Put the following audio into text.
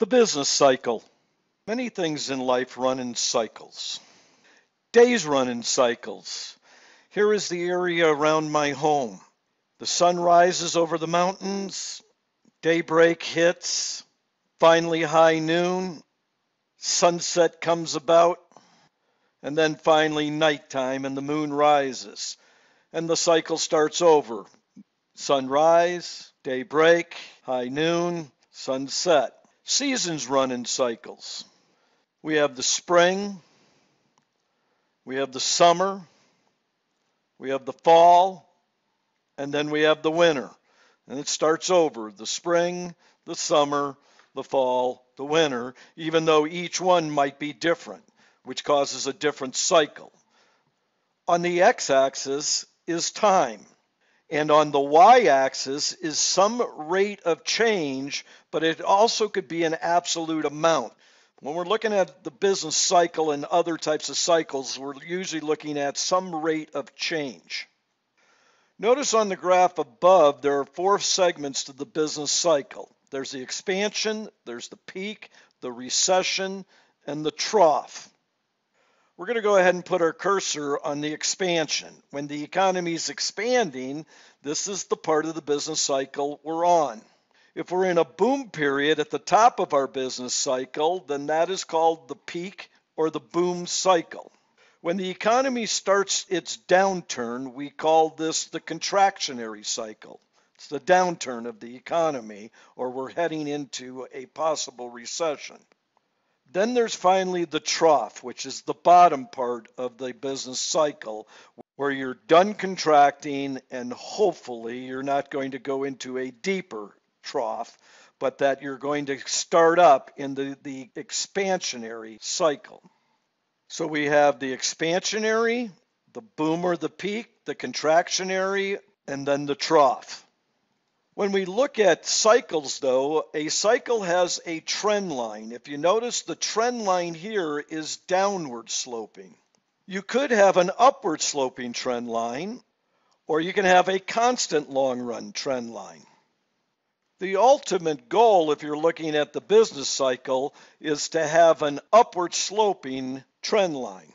The business cycle. Many things in life run in cycles. Days run in cycles. Here is the area around my home. The sun rises over the mountains, daybreak hits, finally high noon, sunset comes about, and then finally nighttime and the moon rises. And the cycle starts over. Sunrise, daybreak, high noon, sunset. Seasons run in cycles. We have the spring, we have the summer, we have the fall, and then we have the winter. And it starts over, the spring, the summer, the fall, the winter, even though each one might be different, which causes a different cycle. On the x-axis is time. And on the y-axis is some rate of change, but it also could be an absolute amount. When we're looking at the business cycle and other types of cycles, we're usually looking at some rate of change. Notice on the graph above, there are 4 segments to the business cycle. There's the expansion, there's the peak, the recession, and the trough. We're going to go ahead and put our cursor on the expansion. When the economy is expanding, this is the part of the business cycle we're on. If we're in a boom period at the top of our business cycle, then that is called the peak or the boom cycle. When the economy starts its downturn, we call this the contractionary cycle. It's the downturn of the economy, or we're heading into a possible recession. Then there's finally the trough, which is the bottom part of the business cycle, where you're done contracting and hopefully you're not going to go into a deeper trough, but that you're going to start up in the expansionary cycle. So we have the expansionary, the boom or the peak, the contractionary, and then the trough. When we look at cycles, though, a cycle has a trend line. If you notice, the trend line here is downward sloping. You could have an upward sloping trend line, or you can have a constant long run trend line. The ultimate goal, if you're looking at the business cycle, is to have an upward sloping trend line.